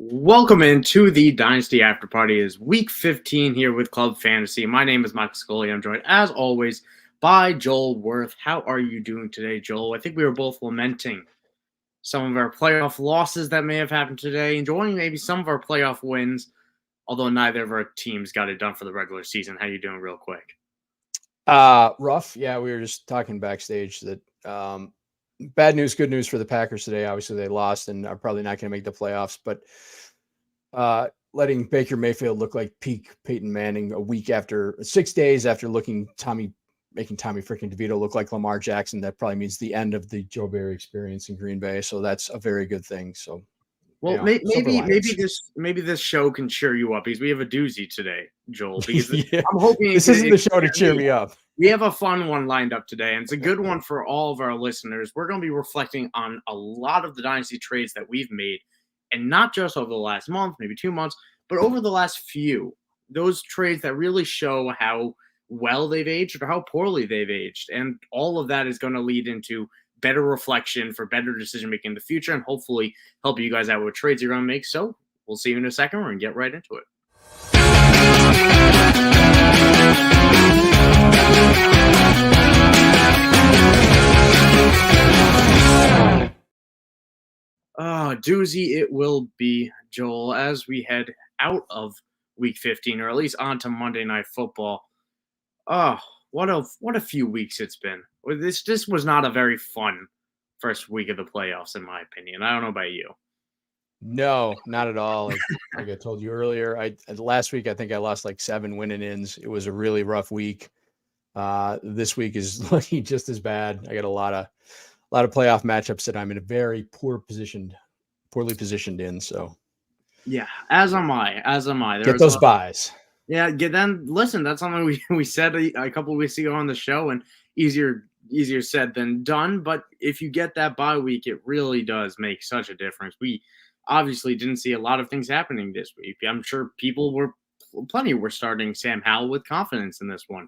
Welcome into the Dynasty After Party. It is week 15 here with Club Fantasy. My name is Michael Sicoli. I'm joined, as always, by Joel Wirth. How are you doing today, Joel? I think we were both lamenting some of our playoff losses that may have happened today, enjoying maybe some of our playoff wins, although neither of our teams got it done for the regular season. How you doing real quick? Rough. Yeah, we were just talking backstage that bad news, good news for the Packers today. Obviously, they lost and are probably not going to make the playoffs. But letting Baker Mayfield look like peak Peyton Manning a week after 6 days after making Tommy freaking DeVito look like Lamar Jackson, that probably means the end of the Joe Barry experience in Green Bay. So that's a very good thing. So, Well, maybe this show can cheer you up because we have a doozy today, Joel. Because yeah, I'm hoping this isn't the show to cheer me up. We have a fun one lined up today, and it's a good one for all of our listeners. We're going to be reflecting on a lot of the Dynasty trades that we've made, and not just over the last month, maybe 2 months, but over the last few. Those trades that really show how well they've aged or how poorly they've aged. And all of that is going to lead into better reflection for better decision making in the future, and hopefully help you guys out with trades you're going to make. So we'll see you in a second. We're going to get right into it. Doozy it will be, Joel, as we head out of week 15, or at least onto Monday Night Football. Oh, what a few weeks it's been. This was not a very fun first week of the playoffs, in my opinion. I don't know about you. No, not at all. Like I told you earlier, last week I think I lost like 7 winning ins. It was a really rough week. This week is looking just as bad. I got a lot of playoff matchups that I'm in a very poorly positioned in. So yeah, as am I. Get those buys. Yeah, then listen, that's something we said a couple of weeks ago on the show, and easier said than done. But if you get that bye week, it really does make such a difference. We obviously didn't see a lot of things happening this week. I'm sure plenty were starting Sam Howell with confidence in this one.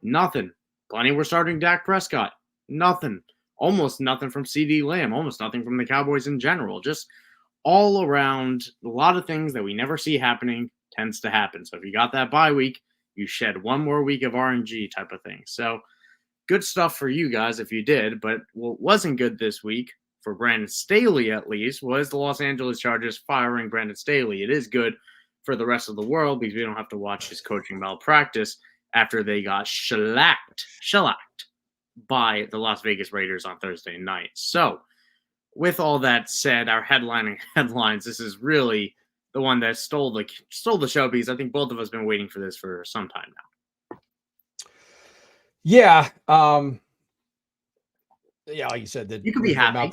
Nothing. Plenty were starting Dak Prescott. Nothing. Almost nothing from CD Lamb. Almost nothing from the Cowboys in general. Just all around, a lot of things that we never see happening tends to happen. So if you got that bye week, you shed one more week of RNG type of thing. So good stuff for you guys if you did. But what wasn't good this week, for Brandon Staley at least, was the Los Angeles Chargers firing Brandon Staley. It is good for the rest of the world because we don't have to watch his coaching malpractice after they got shellacked by the Las Vegas Raiders on Thursday night. So with all that said, our headlines, this is really the one that stole the show, because I think both of us have been waiting for this for some time now. Yeah. Yeah, like you said, you could be happy.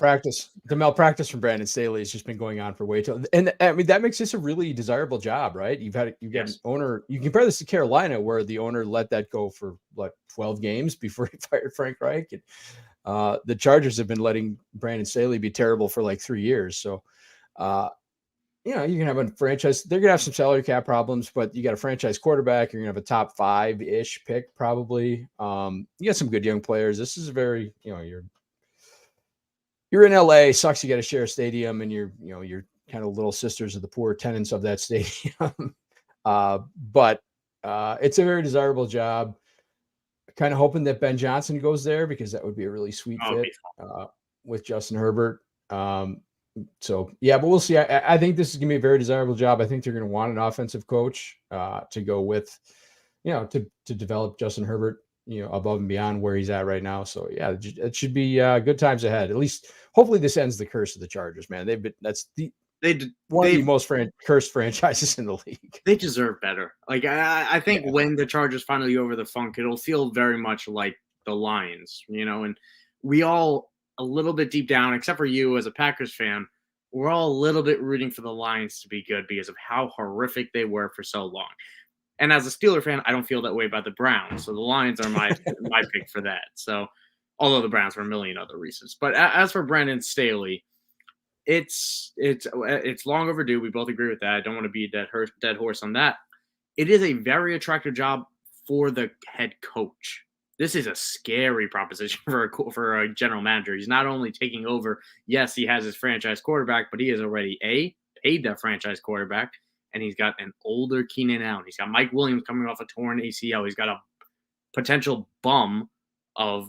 The malpractice from Brandon Staley has just been going on for way too long. And I mean, that makes this a really desirable job, right? You've got an owner. You compare this to Carolina, where the owner let that go for 12 games before he fired Frank Reich. And, the Chargers have been letting Brandon Staley be terrible for like 3 years. So, you can have a franchise. They're going to have some salary cap problems, but you got a franchise quarterback. You're going to have a top 5-ish pick probably. You got some good young players. This is very, you're in LA. Sucks you got to share a stadium, and you're kind of little sisters of the poor tenants of that stadium. But it's a very desirable job. Kind of hoping that Ben Johnson goes there, because that would be a really sweet fit with Justin Herbert. So yeah, but we'll see. I think this is gonna be a very desirable job. I think they're gonna want an offensive coach to go with, to develop Justin Herbert, above and beyond where he's at right now. So yeah, it should be good times ahead. At least, hopefully, this ends the curse of the Chargers, man. One of the most cursed franchises in the league. They deserve better. Like I think when the Chargers finally over the funk, it'll feel very much like the Lions, and we all, a little bit deep down, except for you as a Packers fan, we're all a little bit rooting for the Lions to be good because of how horrific they were for so long. And as a Steeler fan, I don't feel that way about the Browns. So the Lions are my pick for that. So, although the Browns for a million other reasons. But as for Brandon Staley, it's long overdue. We both agree with that. I don't want to be a dead horse on that. It is a very attractive job for the head coach. This is a scary proposition for a general manager. He's not only taking over. Yes, he has his franchise quarterback, but he is already paid that franchise quarterback, and he's got an older Keenan Allen. He's got Mike Williams coming off a torn ACL. He's got a potential bum a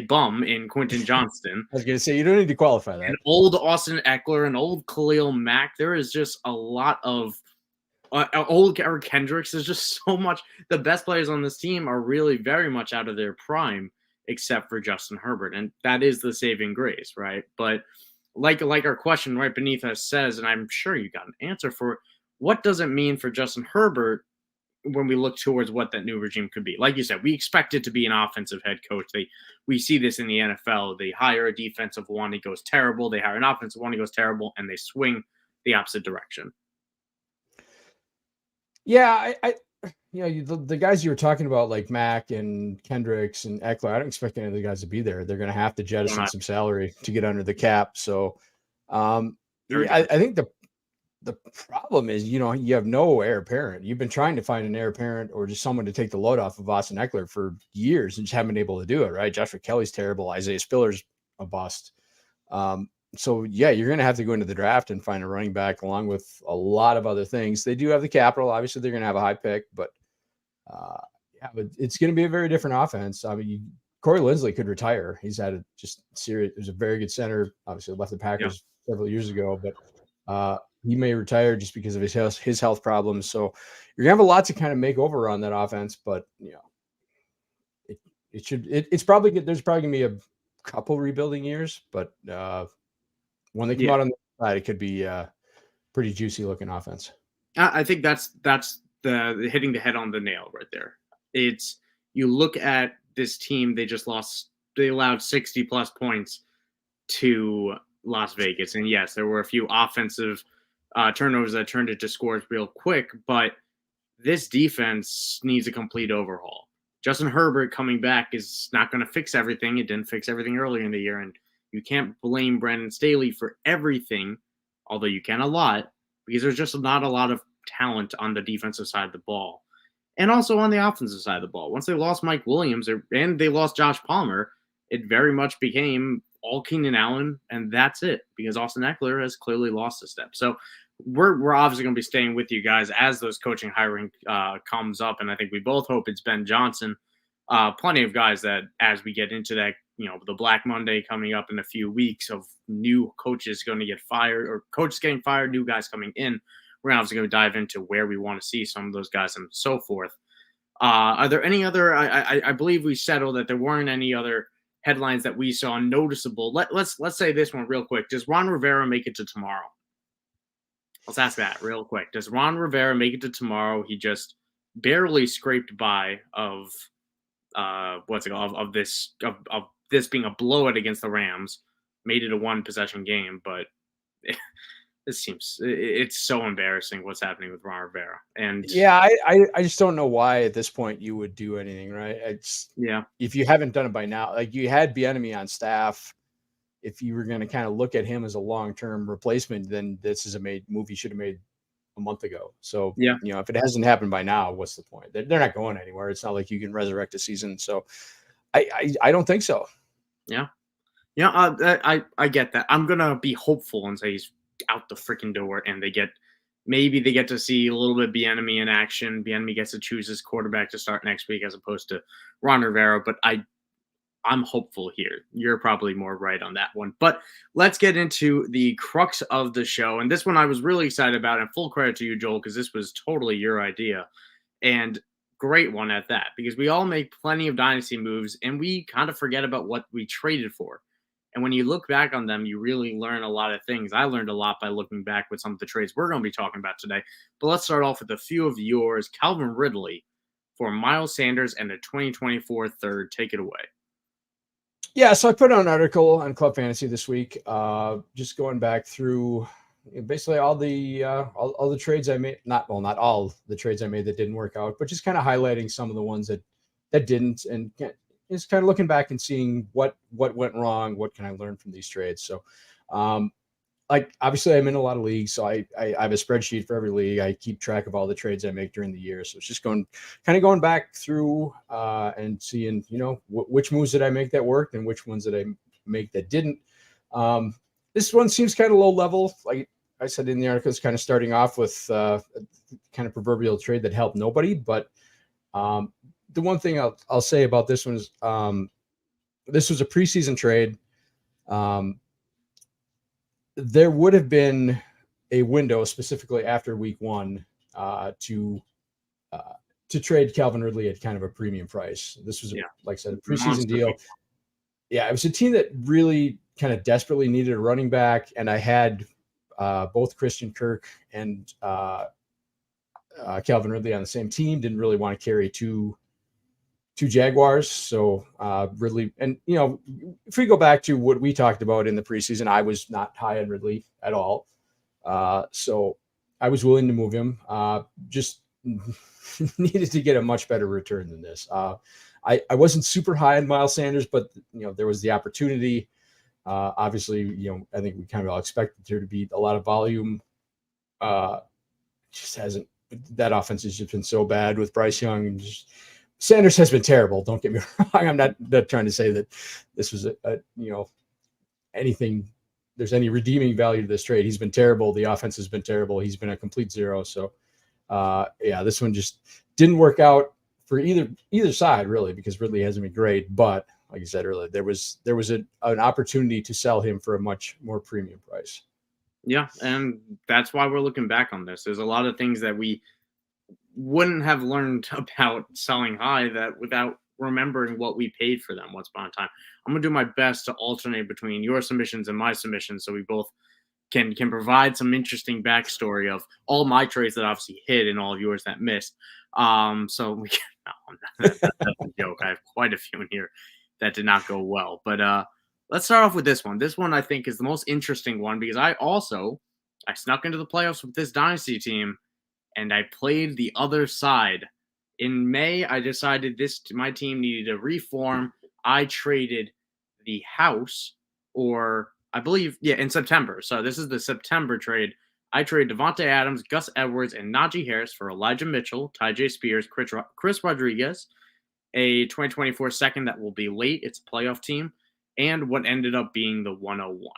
bum in Quentin Johnston. I was going to say, you don't need to qualify that. An old Austin Eckler, an old Khalil Mack. There is just a lot of old Eric Kendricks. There's just so much. The best players on this team are really very much out of their prime, except for Justin Herbert. And that is the saving grace, right? But like our question right beneath us says, and I'm sure you got an answer for it, what does it mean for Justin Herbert when we look towards what that new regime could be? Like you said, we expect it to be an offensive head coach. We see this in the NFL. They hire a defensive one, he goes terrible. They hire an offensive one, he goes terrible, and they swing the opposite direction. Yeah, the guys you were talking about, like Mack and Kendricks and Eckler, I don't expect any of the guys to be there. They're going to have to jettison some salary to get under the cap. So I think the problem is, you have no heir apparent. You've been trying to find an heir apparent or just someone to take the load off of Austin Eckler for years and just haven't been able to do it, right? Joshua Kelly's terrible. Isaiah Spiller's a bust. So, yeah, you're going to have to go into the draft and find a running back along with a lot of other things. They do have the capital. Obviously, they're going to have a high pick, but but it's going to be a very different offense. I mean, Corey Linsley could retire. He's had there's a very good center. Obviously, left the Packers several years ago, but he may retire just because of his health problems. So you're gonna have a lot to kind of make over on that offense, but it's probably good. There's probably gonna be a couple rebuilding years, but when they come out on the side, it could be a pretty juicy looking offense. I think that's the hitting the head on the nail right there. It's, you look at this team, they allowed 60 plus points to Las Vegas. And yes, there were a few offensive turnovers that turned into scores real quick, but this defense needs a complete overhaul. Justin Herbert coming back is not going to fix everything. It didn't fix everything earlier in the year, and you can't blame Brandon Staley for everything, although you can a lot, because there's just not a lot of talent on the defensive side of the ball. And also on the offensive side of the ball. Once they lost Mike Williams and they lost Josh Palmer, it very much became all Keenan Allen, and that's it, because Austin Eckler has clearly lost a step. So we're obviously going to be staying with you guys as those coaching hiring comes up, and I think we both hope it's Ben Johnson. Plenty of guys that, as we get into that, the Black Monday coming up in a few weeks of new coaches going to get fired or coaches getting fired, new guys coming in, we're obviously going to dive into where we want to see some of those guys and so forth. Are there any other? I believe we settled that there weren't any other headlines that we saw noticeable. Let's say this one real quick. Does Ron Rivera make it to tomorrow? Let's ask that real quick. Does Ron Rivera make it to tomorrow? He just barely scraped by of this being a blowout against the Rams. Made it a one possession game, but it's so embarrassing what's happening with Ron Rivera. And I just don't know why at this point you would do anything, right? If you haven't done it by now, like you had Bieniemy on staff, if you were going to kind of look at him as a long-term replacement, then this is a move you should have made a month ago. So if it hasn't happened by now, what's the point? They're not going anywhere. It's not like you can resurrect a season. So I don't think so. I get that. I'm gonna be hopeful and say he's out the freaking door, and maybe they get to see a little bit Bieniemy in action. Bieniemy gets to choose his quarterback to start next week as opposed to Ron Rivera. But I'm hopeful here. You're probably more right on that one. But let's get into the crux of the show. And this one I was really excited about, and full credit to you, Joel, because this was totally your idea. And great one at that, because we all make plenty of dynasty moves, and we kind of forget about what we traded for. And when you look back on them, you really learn a lot of things. I learned a lot by looking back with some of the trades we're going to be talking about today. But let's start off with a few of yours. Calvin Ridley for Miles Sanders and a 2024 third. Take it away. Yeah, so I put out an article on Club Fantasy this week, just going back through basically all the trades I made. Not all the trades I made that didn't work out, but just kind of highlighting some of the ones that didn't, and just kind of looking back and seeing what went wrong, what can I learn from these trades. So, like obviously I'm in a lot of leagues, so I have a spreadsheet for every league. I keep track of all the trades I make during the year. So it's just going back through and seeing, which moves did I make that worked and which ones did I make that didn't. This one seems kind of low level. Like I said in the article, it's kind of starting off with kind of proverbial trade that helped nobody. But the one thing I'll say about this one is this was a preseason trade. There would have been a window specifically after week 1 to trade Calvin Ridley at kind of a premium price. This was, like I said, a preseason deal. Yeah, it was a team that really kind of desperately needed a running back, and I had both Christian Kirk and Calvin Ridley on the same team. Didn't really want to carry two Jaguars, so Ridley. And if we go back to what we talked about in the preseason, I was not high on Ridley at all, so I was willing to move him. Just needed to get a much better return than this. I wasn't super high on Miles Sanders, but there was the opportunity. Obviously, I think we kind of all expected there to be a lot of volume. Just hasn't. That offense has just been so bad with Bryce Young. And Sanders has been terrible. Don't get me wrong. I'm not trying to say that this was anything. There's any redeeming value to this trade. He's been terrible. The offense has been terrible. He's been a complete zero. So, this one just didn't work out for either side really, because Ridley hasn't been great. But like I said earlier, there was an opportunity to sell him for a much more premium price. Yeah, and that's why we're looking back on this. There's a lot of things that we wouldn't have learned about selling high that without remembering what we paid for them once upon a time. I'm gonna do my best to alternate between your submissions and my submissions, so we both can provide some interesting backstory of all my trades that obviously hit and all of yours that missed. So we can, that's a joke. I have quite a few in here that did not go well, but let's start off with this one. This one I think is the most interesting one because I snuck into the playoffs with this Dynasty team and I played the other side. In May, I decided my team needed to reform. I traded the house, or I believe, in September. So this is the September trade. I traded Devontae Adams, Gus Edwards, and Najee Harris for Elijah Mitchell, Ty J. Spears, Chris Rodriguez, a 2024 second that will be late. It's a playoff team, and what ended up being the 101.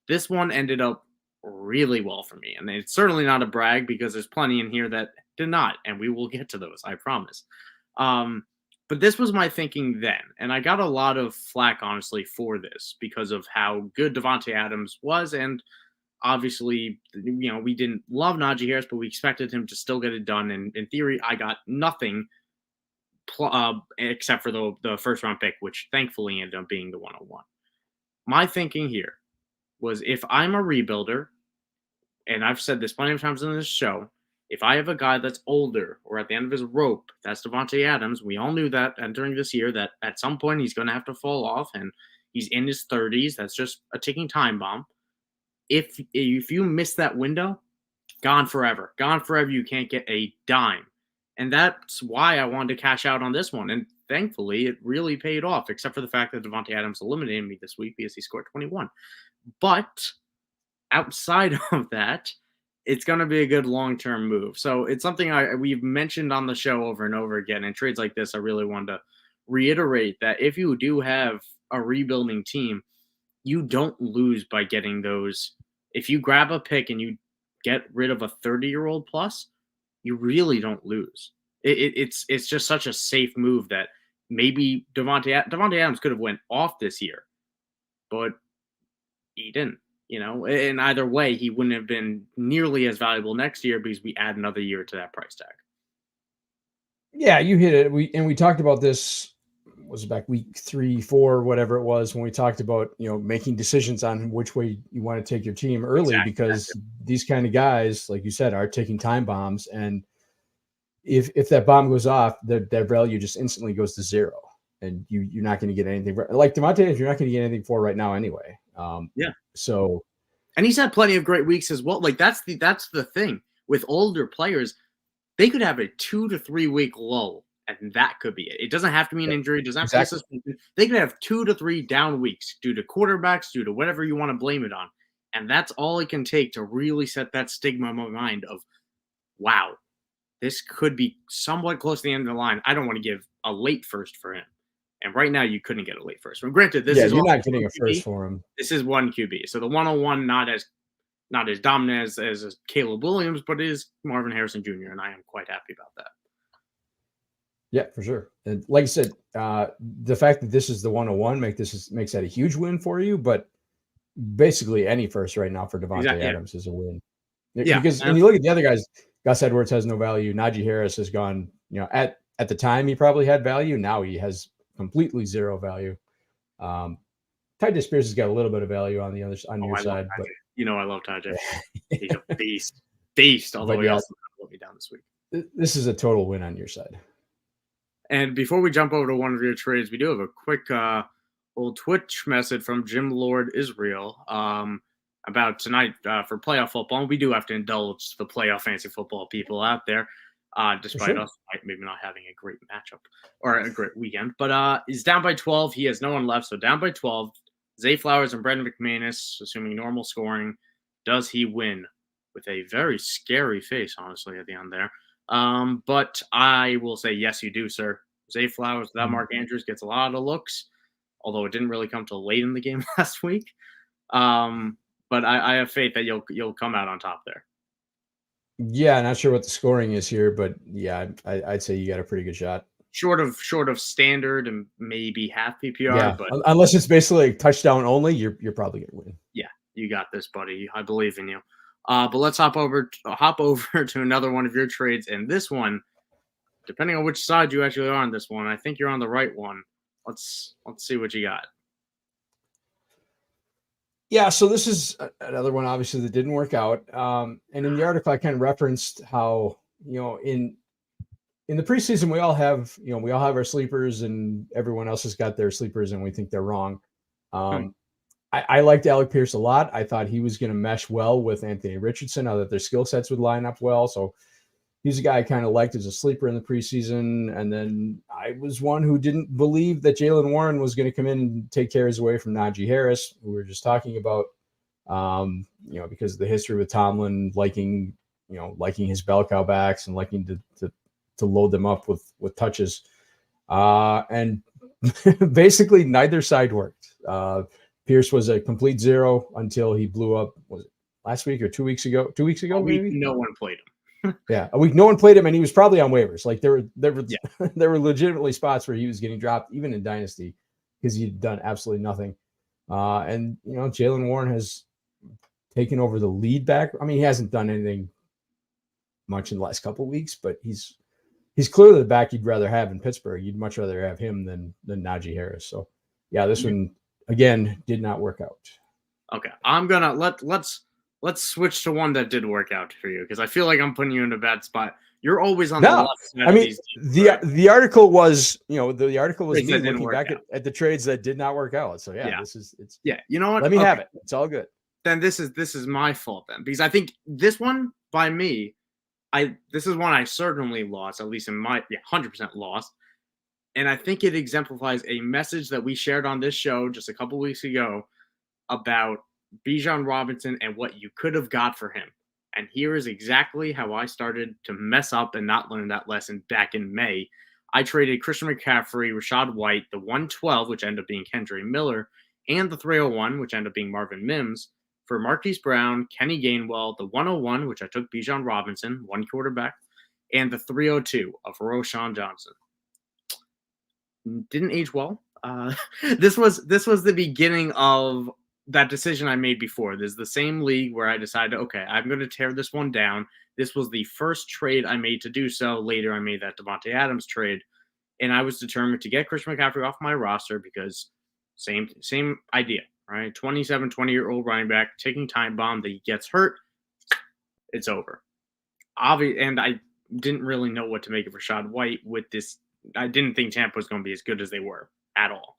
This one ended up really well for me, and it's certainly not a brag because there's plenty in here that did not, and we will get to those, I promise. But this was my thinking then, and I got a lot of flack, honestly, for this because of how good Devontae Adams was, and obviously, we didn't love Najee Harris, but we expected him to still get it done, and in theory, I got nothing except for the first-round pick, which thankfully ended up being the 101. My thinking here was if I'm a rebuilder, and I've said this plenty of times in this show, if I have a guy that's older or at the end of his rope, that's Devontae Adams. We all knew that entering this year that at some point he's going to have to fall off, and he's in his 30s. That's just a ticking time bomb. If you miss that window, gone forever. Gone forever. You can't get a dime. And that's why I wanted to cash out on this one. And thankfully, it really paid off, except for the fact that Devontae Adams eliminated me this week because he scored 21. But outside of that, it's going to be a good long-term move. So it's something we've mentioned on the show over and over again. In trades like this, I really wanted to reiterate that if you do have a rebuilding team, you don't lose by getting those. If you grab a pick and you get rid of a 30-year-old plus, you really don't lose. It's just such a safe move that maybe Devontae Adams could have went off this year, but he didn't. In either way, he wouldn't have been nearly as valuable next year because we add another year to that price tag. Yeah, you hit it. We talked about this, was it back week 3, 4, whatever it was, when we talked about, making decisions on which way you want to take your team early, exactly. Because these kind of guys, like you said, are taking time bombs. And if that bomb goes off, their value just instantly goes to zero. And you're not going to get anything. Like Devontae, you're not going to get anything for right now anyway. So, and he's had plenty of great weeks as well. Like that's the thing with older players, they could have a 2 to 3 week lull, and that could be it. It doesn't have to be an injury. It doesn't have to be suspension. They could have 2 to 3 down weeks due to quarterbacks, due to whatever you want to blame it on, and that's all it can take to really set that stigma in my mind of, wow, this could be somewhat close to the end of the line. I don't want to give a late first for him. And right now, you couldn't get a late first. Well, granted, this is you're not getting a first for him. This is one QB, so the 101 not as not as dominant as Caleb Williams, but is Marvin Harrison Jr., and I am quite happy about that. Yeah, for sure. And like I said, the fact that this is the 101 makes that a huge win for you. But basically, any first right now for Devontae Exactly. Adams is a win. Yeah, Because and you look at the other guys, Gus Edwards has no value. Najee Harris has gone, at the time he probably had value. Now he has completely zero value. Tyjae Spears has got a little bit of value on your side, but I love Tyjae. He's a beast. Although he also let me down this week. This is a total win on your side. And before we jump over to one of your trades, we do have a quick little Twitch message from Jim Lord Israel about tonight for playoff football. And we do have to indulge the playoff fantasy football people out there, despite us maybe not having a great matchup or a great weekend. But he's down by 12. He has no one left, so down by 12. Zay Flowers and Brendan McManus, assuming normal scoring. Does he win? With a very scary face, honestly, at the end there. But I will say, yes, you do, sir. Zay Flowers without Mark Andrews gets a lot of looks, although it didn't really come till late in the game last week. But I have faith that you'll come out on top there. Yeah, not sure what the scoring is here, but yeah, I'd say you got a pretty good shot. Short of standard and maybe half PPR, yeah, but unless it's basically touchdown only, you're probably gonna win. Yeah, you got this, buddy. I believe in you. But let's hop over to another one of your trades, and this one, depending on which side you actually are on this one, I think you're on the right one. Let's see what you got. Yeah, so this is another one, obviously, that didn't work out. And in the article, I kind of referenced how, in the preseason, we all have our sleepers, and everyone else has got their sleepers, and we think they're wrong. I liked Alec Pierce a lot. I thought he was going to mesh well with Anthony Richardson, now that their skill sets would line up well. So he's a guy I kind of liked as a sleeper in the preseason. And then I was one who didn't believe that Jaylen Warren was going to come in and take carries away from Najee Harris, who we were just talking about, because of the history with Tomlin liking his bell cow backs and liking to load them up with touches. And basically neither side worked. Pierce was a complete zero until he blew up. Was it last week or 2 weeks ago? 2 weeks ago, maybe? No one played him. Yeah, a week no one played him, and he was probably on waivers. Like there were legitimately spots where he was getting dropped, even in Dynasty, because he'd done absolutely nothing. And Jaylen Warren has taken over the lead back. I mean, he hasn't done anything much in the last couple of weeks, but he's clearly the back you'd rather have in Pittsburgh. You'd much rather have him than Najee Harris. So yeah, this one again did not work out. Okay, I'm gonna let's switch to one that did work out for you, because I feel like I'm putting you in a bad spot. You're always on the left side. I mean, the article was me looking back at the trades that did not work out. So you know what? Let me have it. It's all good. Then this is my fault then, because I think this one by me, this is one I certainly lost, at least in my 100% lost. And I think it exemplifies a message that we shared on this show just a couple weeks ago about Bijan Robinson and what you could have got for him. And here is exactly how I started to mess up and not learn that lesson back in May. I traded Christian McCaffrey, Rachaad White, the 112, which ended up being Kendre Miller, and the 301, which ended up being Marvin Mims, for Marquise Brown, Kenny Gainwell, the 101, which I took Bijan Robinson, one quarterback, and the 302 of Roschon Johnson. Didn't age well. This was the beginning of that decision I made before. This is the same league where I decided, okay, I'm going to tear this one down. This was the first trade I made to do so. Later, I made that Devontae Adams trade, and I was determined to get Christian McCaffrey off my roster because same idea, right? 20-year-old running back, taking time bomb, that he gets hurt, it's over. And I didn't really know what to make of Rachaad White with this. I didn't think Tampa was going to be as good as they were at all.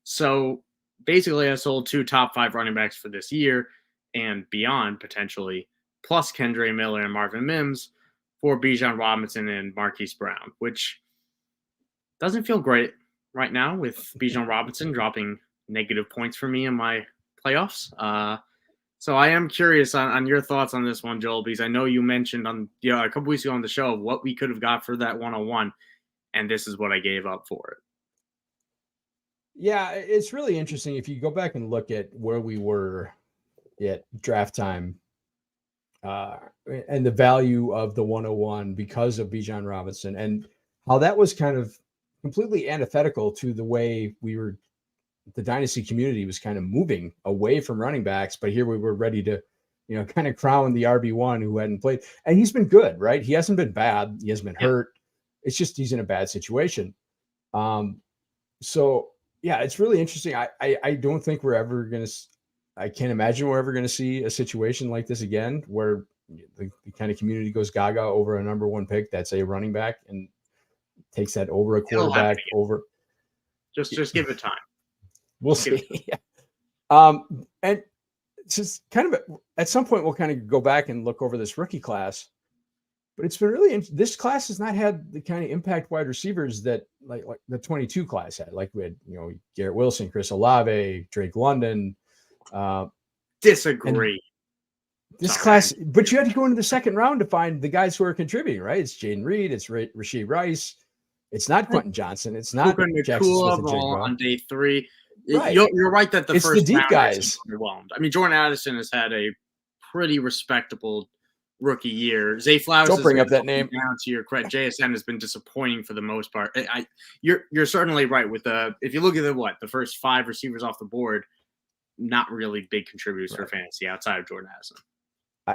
So basically, I sold 2 top 5 running backs for this year and beyond, potentially, plus Kendre Miller and Marvin Mims for Bijan Robinson and Marquise Brown, which doesn't feel great right now with Bijan Robinson dropping negative points for me in my playoffs. So I am curious on your thoughts on this one, Joel, because I know you mentioned a couple weeks ago on the show what we could have got for that 101, and this is what I gave up for it. Yeah, it's really interesting if you go back and look at where we were at draft time, and the value of the 101 because of Bijan Robinson, and how that was kind of completely antithetical to the way the dynasty community was kind of moving away from running backs. But here we were ready to, kind of crown the RB1 who hadn't played. And he's been good, right? He hasn't been bad. He hasn't been hurt. It's just he's in a bad situation. So, yeah, it's really interesting. I don't think we're ever going to – I can't imagine we're ever going to see a situation like this again where the kind of community goes gaga over a number one pick that's a running back and takes that over a quarterback over. Just give it time. We'll see. And it's just kind of at some point we'll kind of go back and look over this rookie class, but it's been really this class has not had the kind of impact wide receivers that like the 22 class had. Like we had, Garrett Wilson, Chris Olave, Drake London. Disagree. This class, but you had to go into the second round to find the guys who are contributing, right? It's Jaden Reed, it's Rashee Rice. It's not Quentin Johnson. It's not Jackson Smith and Jake Brown. On day 3. Right. You're right that the first deep round guys. Overwhelmed. I mean, Jordan Addison has had a pretty respectable rookie year. Zay Flowers. Don't bring up that name. Down to your credit, JSN has been disappointing for the most part. You're certainly right with if you look at the first 5 receivers off the board, not really big contributors for fantasy outside of Jordan Addison.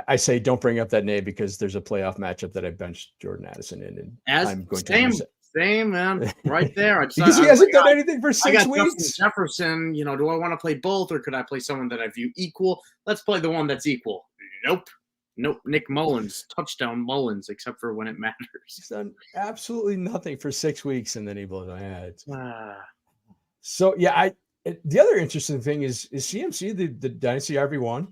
I say don't bring up that name because there's a playoff matchup that I benched Jordan Addison in, and I'm going to. Same, man, right there. Because he hasn't done anything for 6 weeks. Justin Jefferson, do I want to play both, or could I play someone that I view equal? Let's play the one that's equal. Nope. Nick Mullins, touchdown Mullins, except for when it matters. He's done absolutely nothing for 6 weeks, and then he blows my head. So yeah, the other interesting thing is CMC the Dynasty RB1?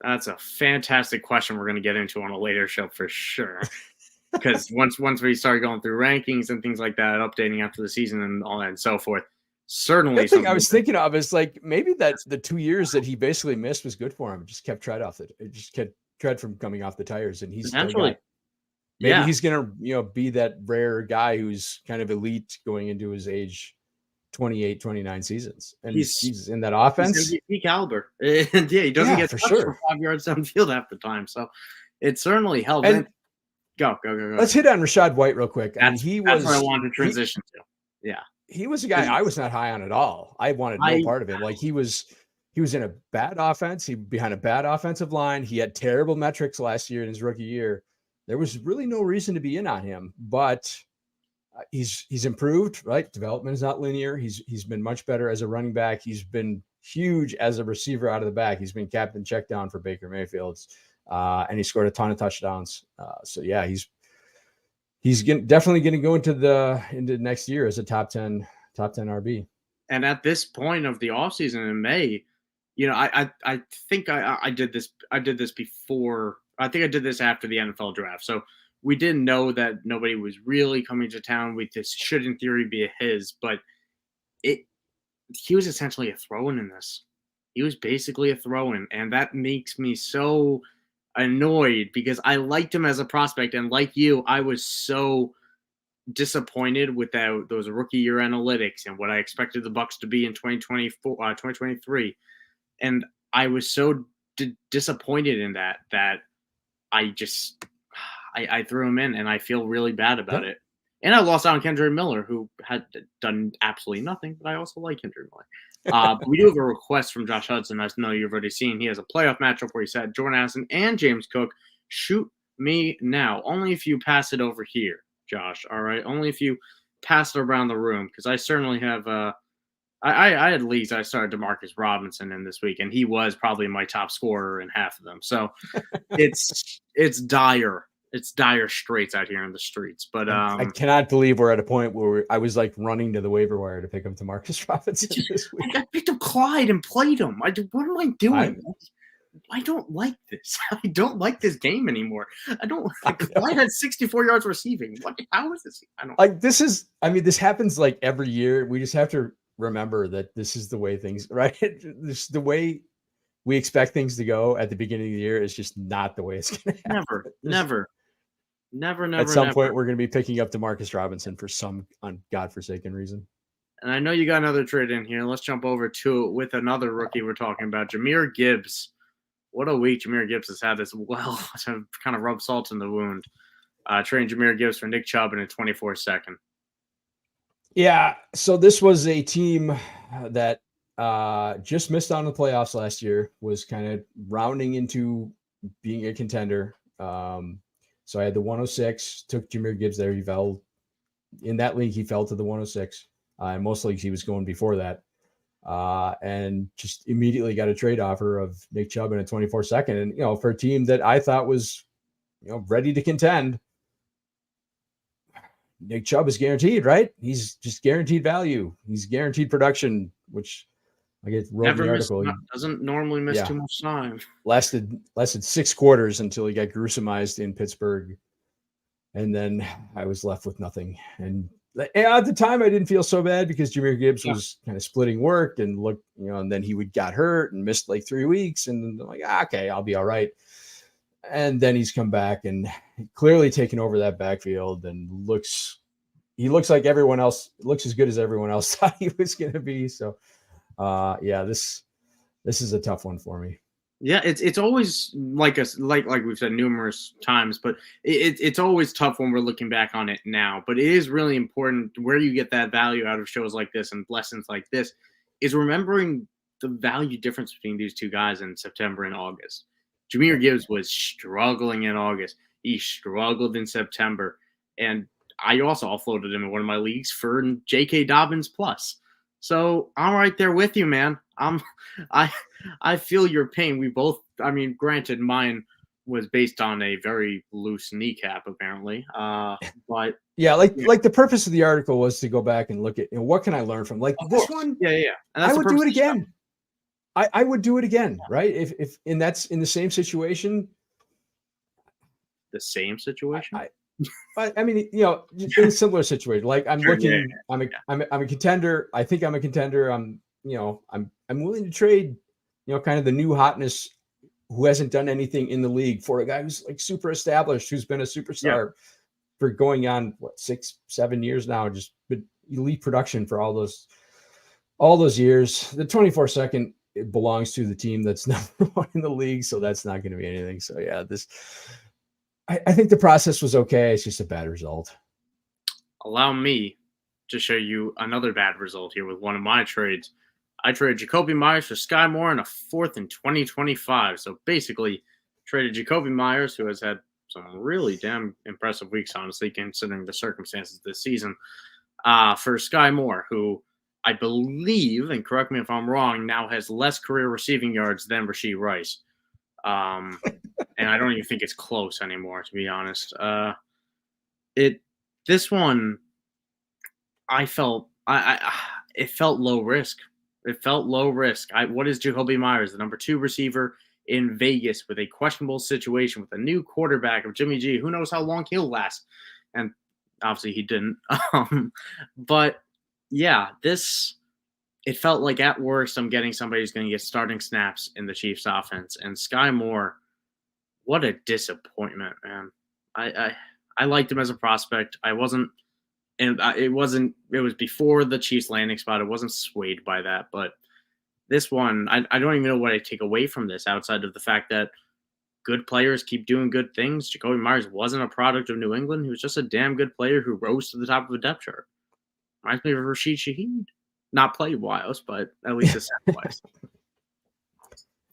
That's a fantastic question. We're going to get into on a later show for sure. Because once we start going through rankings and things like that, updating after the season and all that and so forth, certainly. The thing I was thinking of is like maybe that's the 2 years that he basically missed was good for him. It just kept tread from coming off the tires, and he's potentially. Maybe he's gonna be that rare guy who's kind of elite going into his age 28, 29 seasons, and he's in that offense. He's MVP caliber, and he doesn't get touched for 5 yards downfield half the time, so it certainly helped. And Go. Let's hit on Rachaad White real quick. That's what I wanted to transition to. Yeah. He was a guy I was not high on at all. I wanted no part of it. Like he was in a bad offense. He behind a bad offensive line. He had terrible metrics last year in his rookie year. There was really no reason to be in on him, but he's improved, right? Development is not linear. He's been much better as a running back. He's been huge as a receiver out of the back. He's been captain check down for Baker Mayfield's. And he scored a ton of touchdowns. So yeah, he's definitely going to go into next year as a top 10 RB. And at this point of the offseason in May, I think I did this before. I think I did this after the NFL draft. So we didn't know that nobody was really coming to town. This should in theory be his, but he was essentially a throw-in in this. He was basically a throw-in, and that makes me so annoyed because I liked him as a prospect, and like you, I was so disappointed with those rookie year analytics and what I expected the Bucs to be in 2023, and I was so disappointed in that I threw him in, and I feel really bad about it. And I lost out on Kendra Miller, who had done absolutely nothing, but I also like Kendra Miller. But we do have a request from Josh Hudson. I know you've already seen. He has a playoff matchup where he said Jordan Addison and James Cook. Shoot me now. Only if you pass it over here, Josh. All right. Only if you pass it around the room, because I certainly have. I had leagues. I started DeMarcus Robinson in this week, and he was probably my top scorer in half of them. So it's dire. It's dire straits out here in the streets. But I cannot believe we're at a point where I was like running to the waiver wire to pick up DeMarcus Robinson this week. I picked up Clyde and played him. What am I doing? I don't like this. I don't like this game anymore. Clyde had 64 yards receiving. How is this? I don't like this. This happens like every year. We just have to remember that this is the way things, right? This the way we expect things to go at the beginning of the year is just not the way it's going to happen. Never. At some point, we're going to be picking up DeMarcus Robinson for some godforsaken reason. And I know you got another trade in here. Let's jump over to it with another rookie we're talking about, Jahmyr Gibbs. What a week Jahmyr Gibbs has had as well to kind of rub salt in the wound. Trading Jahmyr Gibbs for Nick Chubb in a 24-second. Yeah, so this was a team that just missed on the playoffs last year, was kind of rounding into being a contender. So I had the 106, took Jahmyr Gibbs there. He fell in that league. He fell to the 106. In most leagues, he was going before that. And just immediately got a trade offer of Nick Chubb in a 24-second. And, for a team that I thought was, ready to contend, Nick Chubb is guaranteed, right? He's just guaranteed value. He's guaranteed production, which I get wrote in the article. Doesn't normally miss too much time. Lasted 6 quarters until he got gruesomized in Pittsburgh. And then I was left with nothing. And at the time I didn't feel so bad because Jahmyr Gibbs was kind of splitting work and and then he got hurt and missed like 3 weeks. And I'm like, okay, I'll be all right. And then he's come back and clearly taken over that backfield and he looks like everyone else, looks as good as everyone else thought he was going to be. So, this is a tough one for me. Yeah, it's always like we've said numerous times, but it's always tough when we're looking back on it now. But it is really important where you get that value out of shows like this and lessons like this is remembering the value difference between these two guys in September and August. Jahmyr Gibbs was struggling in August. He struggled in September. And I also offloaded him in one of my leagues for J.K. Dobbins plus. So I'm right there with you, man. I feel your pain. We both, granted, mine was based on a very loose kneecap, apparently. But yeah, like the purpose of the article was to go back and look at what can I learn from this one. Yeah. And I would do it again. I would do it again, right? If and that's in the same situation. The same situation. In a similar situation. Like I'm looking, I'm a contender. I think I'm a contender. I'm willing to trade, kind of the new hotness who hasn't done anything in the league for a guy who's like super established, who's been a superstar for going on 6-7 years now, just elite production for all those years. The 24-second. It belongs to the team that's number one in the league, so that's not going to be anything. So yeah, I think the process was okay. It's just a bad result. Allow me to show you another bad result here with one of my trades. I traded Jacoby Myers for Sky Moore in a 4th in 2025. So basically traded Jacoby Myers, who has had some really damn impressive weeks, honestly, considering the circumstances this season, for Sky Moore, who I believe, and correct me if I'm wrong, now has less career receiving yards than Rashee Rice. And I don't even think it's close anymore, to be honest. This one, it felt low risk. It felt low risk. What is Jacoby Myers, the number 2 receiver in Vegas with a questionable situation with a new quarterback of Jimmy G? Who knows how long he'll last? And obviously he didn't. But yeah, it felt like at worst I'm getting somebody who's going to get starting snaps in the Chiefs offense. And Sky Moore, what a disappointment, man. I liked him as a prospect. It was before the Chiefs landing spot. I wasn't swayed by that. But this one, I don't even know what I take away from this outside of the fact that good players keep doing good things. Jacoby Myers wasn't a product of New England. He was just a damn good player who rose to the top of a depth chart. Reminds me of Rashid Shaheed. Not play-wise, but at least assist-wise.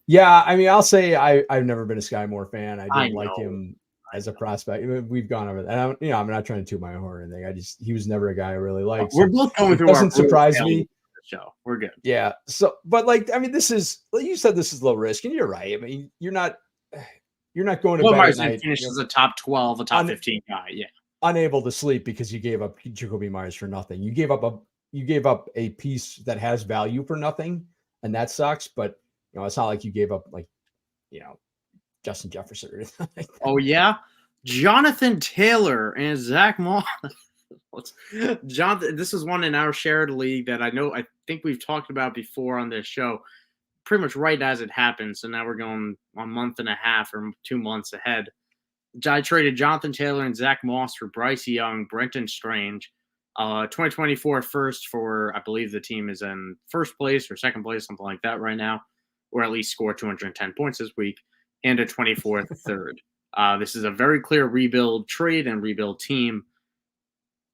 Yeah, I'll say I've never been a Sky Moore fan. I didn't like him as a prospect. We've gone over that. I'm not trying to toot my horn or anything. He was never a guy I really liked. We're both going through. Doesn't surprise me. Show. We're good. Yeah. So, but this is, like you said, this is low risk, and you're right. You're not going to bed at night. Finish as a top 12, a top 15 guy. Yeah. Unable to sleep because you gave up Jacoby Myers for nothing. You gave up a piece that has value for nothing, and that sucks. But it's not like you gave up Justin Jefferson or anything like that. Oh yeah, Jonathan Taylor and Zach Moss. Jonathan, this is one in our shared league that I think we've talked about before on this show. Pretty much right as it happened. So now we're going a month and a half or 2 months ahead. I traded Jonathan Taylor and Zach Moss for Bryce Young, Brenton Strange, 2024 first for, I believe the team is in first place or second place, something like that right now, or at least score 210 points this week, and a 24th third. This is a very clear rebuild trade and rebuild team.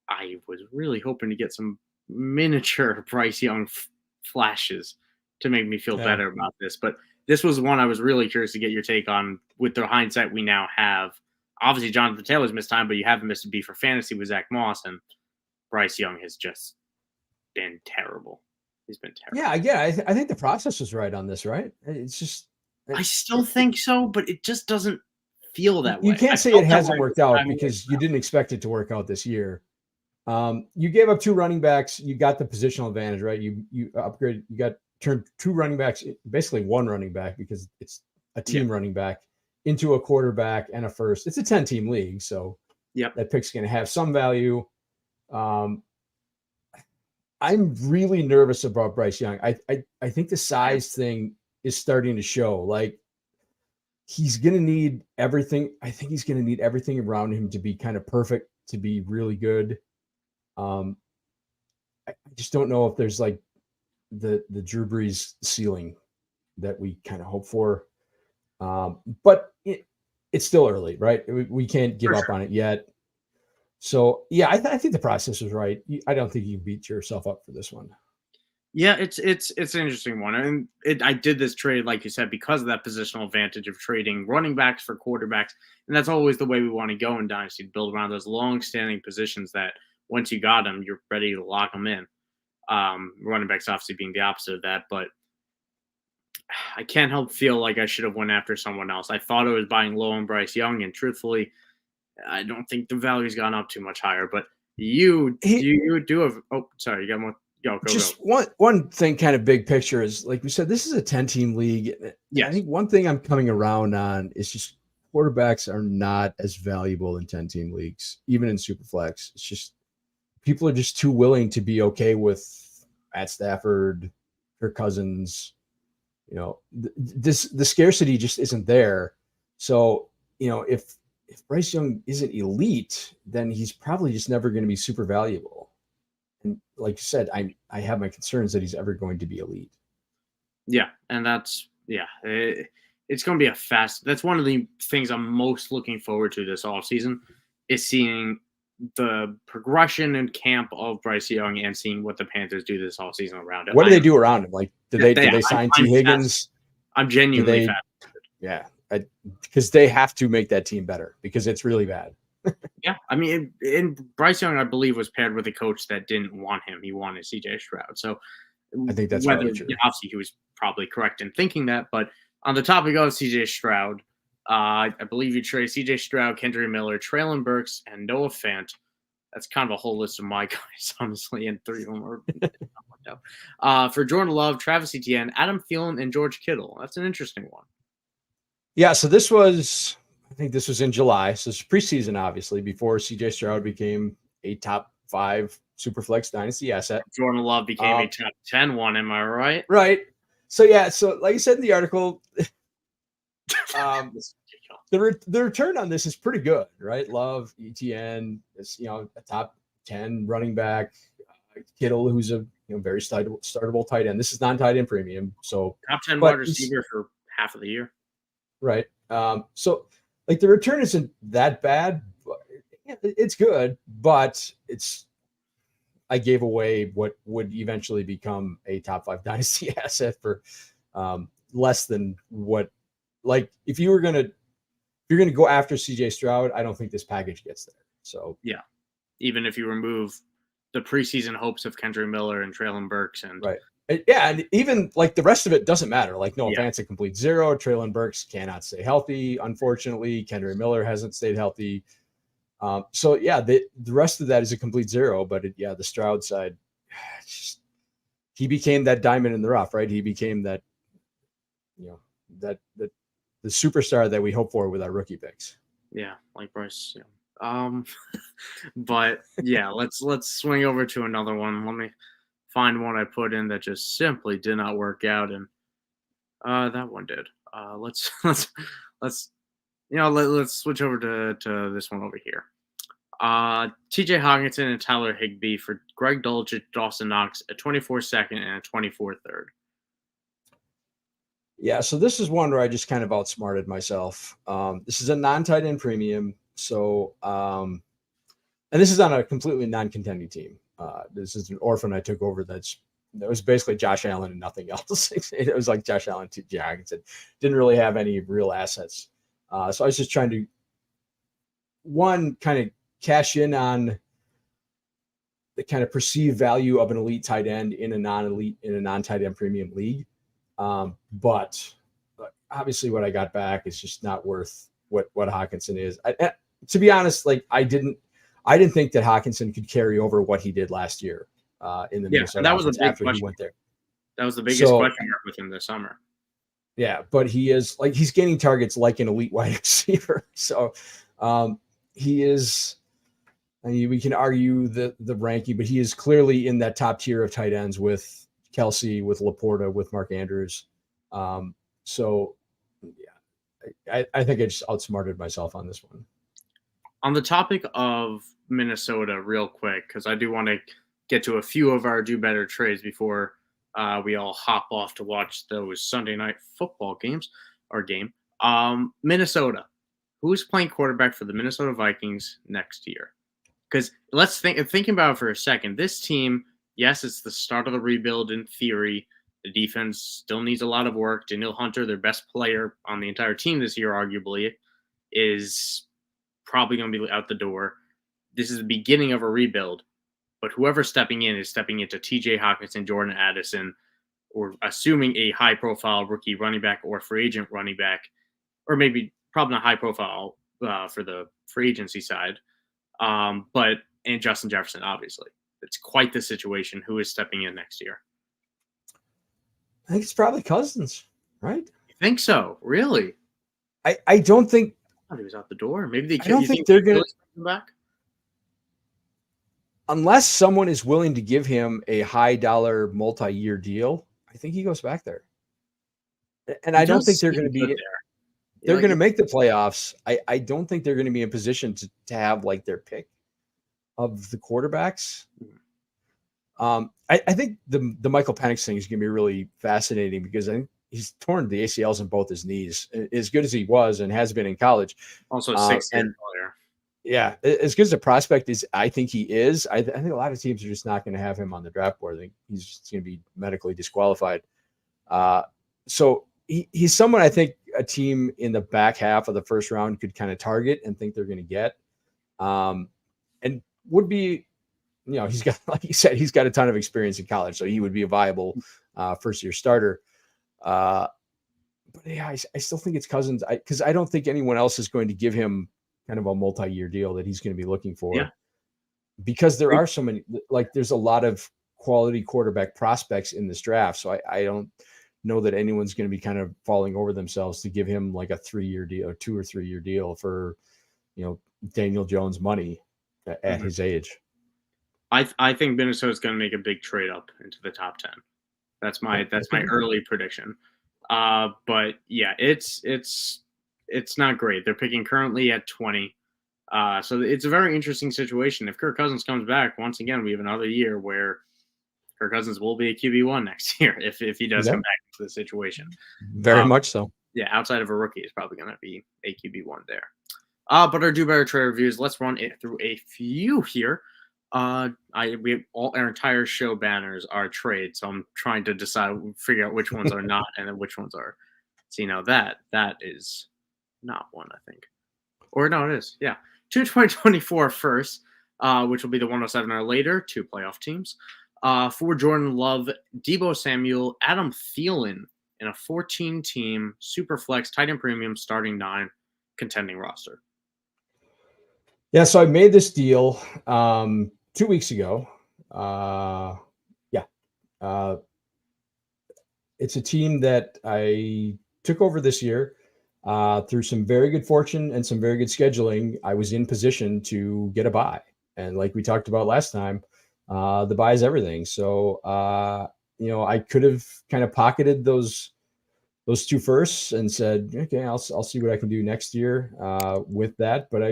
I was really hoping to get some miniature Bryce Young flashes to make me feel better about this, but this was one I was really curious to get your take on with the hindsight we now have. Obviously, Jonathan Taylor's missed time, but you haven't missed a beat for fantasy with Zach Moss, and Bryce Young has just been terrible. He's been terrible. Yeah, again, I think the process was right on this, right? It's just I still think so, but it just doesn't feel that way. You can't say it hasn't worked out because you didn't expect it to work out this year. You gave up 2 running backs. You got the positional advantage, right? You upgraded. You got turned 2 running backs, basically 1 running back because it's a team running back, into a quarterback and a first. It's a 10-team league, so that pick's going to have some value. I'm really nervous about Bryce Young. I think the size thing is starting to show. Like, he's going to need everything. I think he's going to need everything around him to be kind of perfect, to be really good. I just don't know if there's like the Drew Brees ceiling that we kind of hope for. But it's still early, right? We can't give up on it yet. So yeah, I think the process was right. I don't think you can beat yourself up for this one. Yeah, it's an interesting one. And I did this trade, like you said, because of that positional advantage of trading running backs for quarterbacks. And that's always the way we want to go in Dynasty, to build around those long-standing positions that once you got them, you're ready to lock them in. Running backs obviously being the opposite of that. But I can't help feel like I should have went after someone else. I thought I was buying low on Bryce Young, and truthfully, I don't think the value's gone up too much higher. But you do have – oh, sorry, you got more – Go. One thing, kind of big picture, is like we said, this is a 10-team league. Yeah, I think one thing I'm coming around on is just quarterbacks are not as valuable in 10-team leagues, even in Superflex. It's just people are just too willing to be okay with Matt Stafford, Kirk Cousins. You know, the scarcity just isn't there. So, you know, if Bryce Young isn't elite, then he's probably just never going to be super valuable. And like you said, I have my concerns that he's ever going to be elite. Yeah, and that's it's going to be that's one of the things I'm most looking forward to this offseason, is seeing the progression and camp of Bryce Young and seeing what the Panthers do this offseason around it. What do they do around him? Like, did they sign T. Higgins? I'm genuinely fascinated. Yeah, because they have to make that team better because it's really bad. Yeah, I mean, and Bryce Young, I believe, was paired with a coach that didn't want him. He wanted C.J. Stroud. So I think that's probably true. Obviously, he was probably correct in thinking that. But on the topic of C.J. Stroud, I believe you trade C.J. Stroud, Kendrick Miller, Traylon Burks, and Noah Fant. That's kind of a whole list of my guys, honestly, and 3 of them are not out. For Jordan Love, Travis Etienne, Adam Thielen, and George Kittle. That's an interesting one. Yeah, so this was... I think this was in July. So it's preseason, obviously, before C.J. Stroud became a top 5 Superflex Dynasty asset. Jordan Love became a top 10 one. Am I right? Right. So, yeah. So, like you said in the article, the return on this is pretty good, right? Love, ETN, is, you know, a top 10 running back. Kittle, who's a very startable tight end. This is non-tight end premium. So top 10 wide receiver for half of the year. Right. So, like, the return isn't that bad. It's good, but I gave away what would eventually become a top 5 dynasty asset for less than what, like, if you're going to go after CJ Stroud, I don't think this package gets there. So yeah, even if you remove the preseason hopes of Kendrick Miller and Traylon Burks and right. Yeah, and even like the rest of it doesn't matter. Like Noah Fant's a complete zero. Traylon Burks cannot stay healthy, unfortunately. Kendrick Miller hasn't stayed healthy. So yeah, the rest of that is a complete zero. But the Stroud side, he became that diamond in the rough, right? He became that, that the superstar that we hope for with our rookie picks. Yeah, like Bryce. Yeah. But yeah, let's swing over to another one. Let me find one I put in that just simply did not work out, and that one did. Let's switch over to this one over here. TJ Hawkinson and Tyler Higbee for Greg Dulcich, Dawson Knox, a 24 second and a 24 third. Yeah, so this is one where I just kind of outsmarted myself. This is a non-tight end premium. So, and this is on a completely non-contending team. This is an orphan I took over that was basically Josh Allen and nothing else. It was like Josh Allen, TJ Hawkinson. Didn't really have any real assets. So I was just trying to, one, kind of cash in on the kind of perceived value of an elite tight end in a non-tight end premium league. But obviously what I got back is just not worth what Hawkinson is. To be honest, like I didn't think that Hawkinson could carry over what he did last year in the Minnesota that was a big after question. He went there. That was the biggest question mark with him this summer. Yeah, but he's gaining targets like an elite wide receiver. So he is. I mean, we can argue the ranking, but he is clearly in that top tier of tight ends with Kelsey, with Laporta, with Mark Andrews. So, yeah, I think I just outsmarted myself on this one. On the topic of Minnesota, real quick, because I do want to get to a few of our do better trades before we all hop off to watch those Sunday night football games or game. Minnesota, who's playing quarterback for the Minnesota Vikings next year? Because let's thinking about it for a second. This team, yes, it's the start of the rebuild in theory. The defense still needs a lot of work. Danielle Hunter, their best player on the entire team this year, arguably, is probably going to be out the door. This is the beginning of a rebuild. But whoever's stepping in is stepping into TJ Hawkinson, Jordan Addison, or assuming a high-profile rookie running back or free agent running back, or maybe probably not high-profile for the free agency side. And Justin Jefferson, obviously. It's quite the situation. Who is stepping in next year? I think it's probably Cousins, right? You think so? Really? I don't think. I thought he was out the door. Maybe they. I don't think they're going to come back. Unless someone is willing to give him a high-dollar multi-year deal, I think he goes back there. And I don't think they're going to be there. They're going to make the playoffs. I don't think they're going to be in position to have like their pick of the quarterbacks. I think the Michael Penix thing is going to be really fascinating because I think he's torn the ACLs in both his knees. As good as he was and has been in college. Also a 6'10" player. Yeah, as good as a prospect as I think he is, I think a lot of teams are just not going to have him on the draft board. I think he's just going to be medically disqualified. So he's someone I think a team in the back half of the first round could kind of target and think they're going to get. And would be, he's got, like you said, he's got a ton of experience in college, so he would be a viable first-year starter. But yeah, I still think it's Cousins because I don't think anyone else is going to give him kind of a multi-year deal that he's going to be looking for because there are so many, like there's a lot of quality quarterback prospects in this draft. So I don't know that anyone's going to be kind of falling over themselves to give him like a 3-year deal or 2 or 3 year deal for, Daniel Jones money at his age. I think Minnesota's going to make a big trade up into the top 10. That's my early prediction. But yeah, it's not great. They're picking currently at 20. So it's a very interesting situation. If Kirk Cousins comes back, once again, we have another year where Kirk Cousins will be a QB1 next year if he does come back into the situation. Very much so. Yeah, outside of a rookie, is probably going to be a QB1 there. But our Do Better Trade reviews, let's run it through a few here. We have our entire show banners are trades, so I'm trying to figure out which ones are not and then which ones are. See, now that is not one, I think. Or no, it is. Yeah. 2024 first, which will be the 107 or later, 2 playoff teams. For Jordan Love, Deebo Samuel, Adam Thielen in a 14-team super flex tight end premium starting 9 contending roster. Yeah, so I made this deal 2 weeks ago. It's a team that I took over this year. Through some very good fortune and some very good scheduling, I was in position to get a bye. And like we talked about last time, the bye is everything. So, I could have kind of pocketed those 2 firsts and said, okay, I'll see what I can do next year with that. But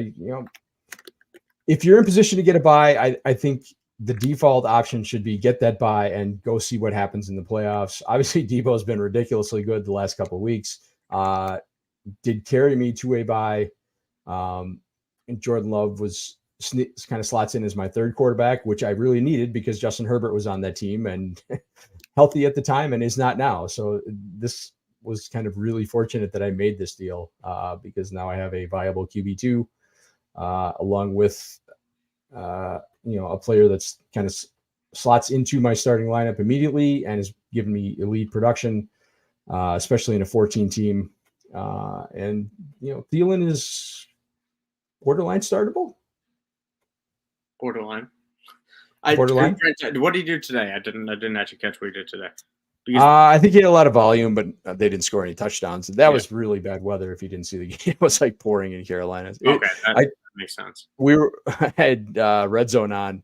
if you're in position to get a bye, I think the default option should be get that bye and go see what happens in the playoffs. Obviously, Debo's been ridiculously good the last couple of weeks. Did carry me to a bye. And Jordan Love was kind of slots in as my third quarterback, which I really needed because Justin Herbert was on that team and healthy at the time and is not now. So this was kind of really fortunate that I made this deal because now I have a viable QB2 along with a player that's kind of slots into my starting lineup immediately and has given me elite production, especially in a 14 team. And Thielen is borderline startable. Borderline. Borderline. What did he do today? I didn't actually catch what he did today. I think he had a lot of volume, but they didn't score any touchdowns. That was really bad weather. If you didn't see the game, it was like pouring in Carolina. Okay, that makes sense. I had Red Zone on,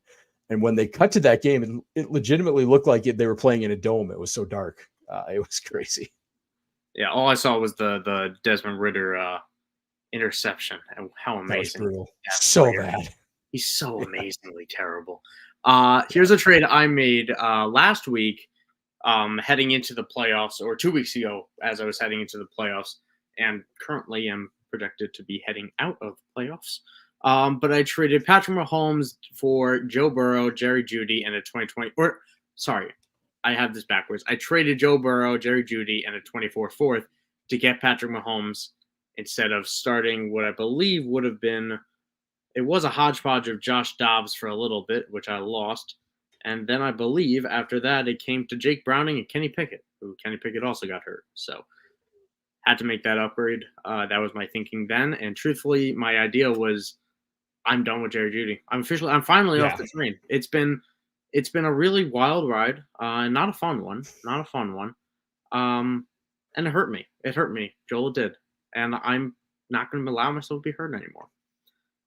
and when they cut to that game, it legitimately looked like they were playing in a dome. It was so dark. It was crazy. Yeah, all I saw was the Desmond Ridder interception, and how amazing! That was brutal. So bad. He's so amazingly terrible. Here's a trade I made last week. Heading into the playoffs, or 2 weeks ago, as I was heading into the playoffs, and currently am projected to be heading out of the playoffs. But I traded Patrick Mahomes for Joe Burrow, Jerry Jeudy, and a 2020. I have this backwards. I traded Joe Burrow, Jerry Jeudy, and a 24 fourth to get Patrick Mahomes instead of starting what I believe would have been. It was a hodgepodge of Josh Dobbs for a little bit, which I lost. And then I believe after that, it came to Jake Browning and Kenny Pickett, who Kenny Pickett also got hurt. So had to make that upgrade. That was my thinking then. And truthfully, my idea was I'm done with Jerry Jeudy. I'm finally off the train. It's been a really wild ride. Not a fun one. And it hurt me. Joel, it did. And I'm not going to allow myself to be hurt anymore.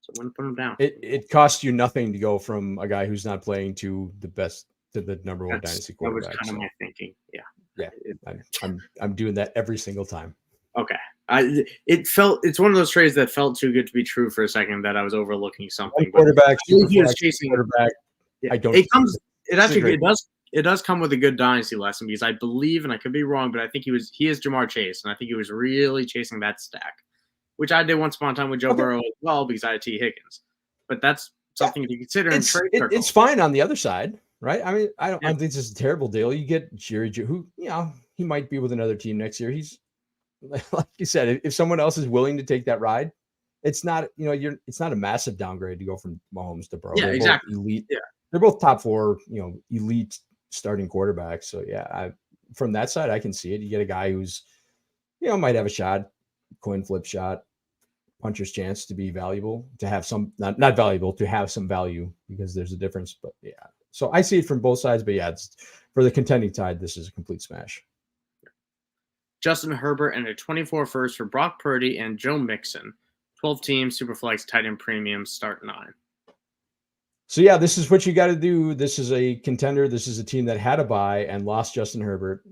So I'm going to put him down. It cost you nothing to go from a guy who's not playing to the number one dynasty quarterback. That was kind of my thinking. Yeah. I'm doing that every single time. Okay. It's one of those trades that felt too good to be true for a second that I was overlooking something. Quarterback, he was chasing quarterback. Yeah. I don't. It does come with a good dynasty lesson because I believe, and I could be wrong, but I think he is Jamar Chase, and I think he was really chasing that stack, which I did once upon a time with Joe Burrow as well because I had T. Higgins. But that's something to consider in trade circles. It's fine on the other side, right? I mean, I don't think this is a terrible deal. You get Jerry, who he might be with another team next year. He's like you said, if someone else is willing to take that ride, it's not it's not a massive downgrade to go from Mahomes to Burrow. Yeah, exactly. Elite. Yeah, they're both top 4, elite starting quarterbacks. So from that side, I can see it. You get a guy who's might have a shot, coin flip shot, puncher's chance to be valuable, to have some not valuable, to have some value because there's a difference. But so I see it from both sides. But it's, for the contending side, this is a complete smash. Justin Herbert and a 24 first for Brock Purdy and Joe Mixon. 12 teams, Superflex, tight end premium, start 9. So this is what you got to do. This is a contender. This is a team that had a bye and lost Justin Herbert.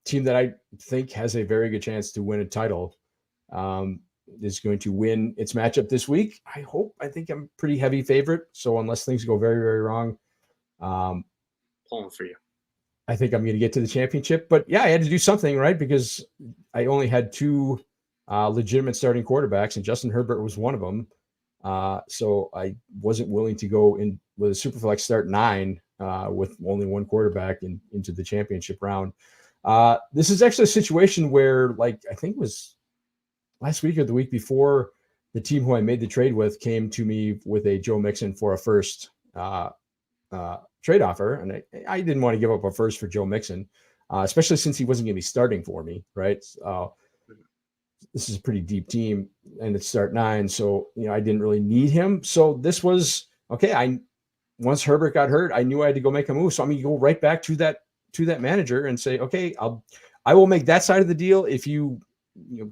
Team that I think has a very good chance to win a title. Is going to win its matchup this week. I think I'm pretty heavy favorite. So unless things go very, very wrong, pulling for you. I think I'm going to get to the championship. But I had to do something, right? Because I only had 2 legitimate starting quarterbacks, and Justin Herbert was one of them. So I wasn't willing to go in with a Superflex start 9 with only one quarterback into the championship round. This is actually a situation where, I think it was last week or the week before, the team who I made the trade with came to me with a Joe Mixon for a first trade offer. And I didn't want to give up a first for Joe Mixon, especially since he wasn't going to be starting for me. Right. This is a pretty deep team and it's start 9. So, I didn't really need him. So this was okay. Once Herbert got hurt, I knew I had to go make a move. So I'm going to go right back to that manager and say, okay, I will make that side of the deal if you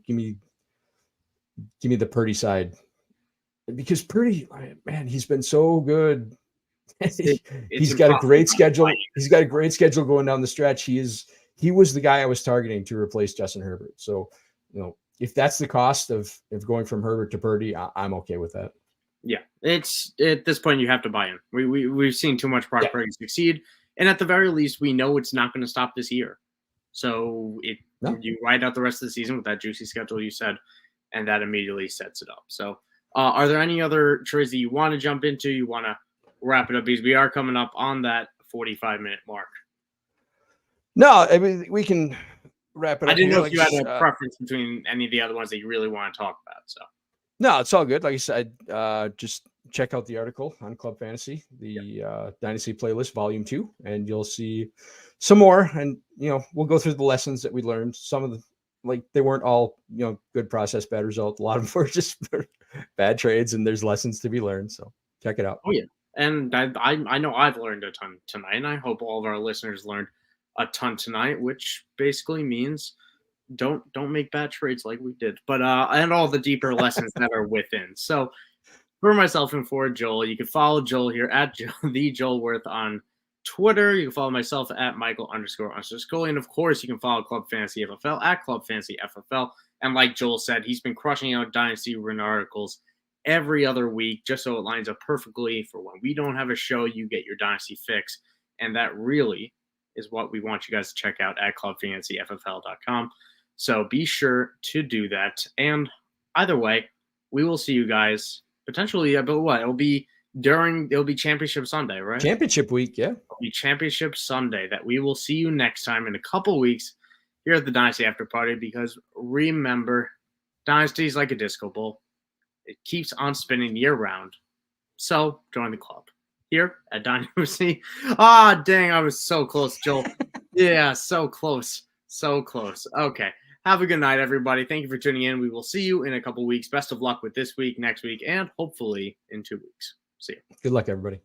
give me the Purdy side, because Purdy, man, he's been so good. He's got a great schedule. He's got a great schedule going down the stretch. He was the guy I was targeting to replace Justin Herbert. So, if that's the cost of going from Herbert to Purdy, I'm okay with that. Yeah, it's at this point you have to buy in. We've seen too much Brock Purdy succeed, and at the very least, we know it's not going to stop this year. So you ride out the rest of the season with that juicy schedule you said, and that immediately sets it up. So, are there any other trades that you want to jump into? You want to wrap it up because we are coming up on that 45-minute mark. No, I mean we can wrap it up. I didn't know if you had a preference between any of the other ones that you really want to talk about. So. No, it's all good. Like I said, just check out the article on Club Fantasy, the Dynasty playlist, Volume 2, and you'll see some more. And we'll go through the lessons that we learned. Some of the they weren't all good process, bad result. A lot of them were just bad trades, and there's lessons to be learned. So check it out. Oh yeah, and I know I've learned a ton tonight, and I hope all of our listeners learned a ton tonight, which basically means don't make bad trades like we did, but and all the deeper lessons that are within. So for myself and for Joel, you can follow Joel here at the Joel Wirth on Twitter. You can follow myself at Michael_Sicoli, and of course you can follow Club Fantasy FFL at Club Fantasy FFL. And like Joel said, he's been crushing out Dynasty written articles every other week, just so it lines up perfectly for when we don't have a show. You get your Dynasty fix, and that really is what we want you guys to check out at clubfantasyffl.com. So be sure to do that. And either way, we will see you guys potentially. But what? It'll be Championship Sunday, right? Championship week, yeah. It'll be Championship Sunday that we will see you next time in a couple weeks here at the Dynasty After Party. Because remember, Dynasty is like a disco ball. It keeps on spinning year round. So join the club here at Dynasty. Dang, I was so close, Joel. Yeah, so close. So close. Okay. Have a good night, everybody. Thank you for tuning in. We will see you in a couple weeks. Best of luck with this week, next week, and hopefully in 2 weeks. See you. Good luck, everybody.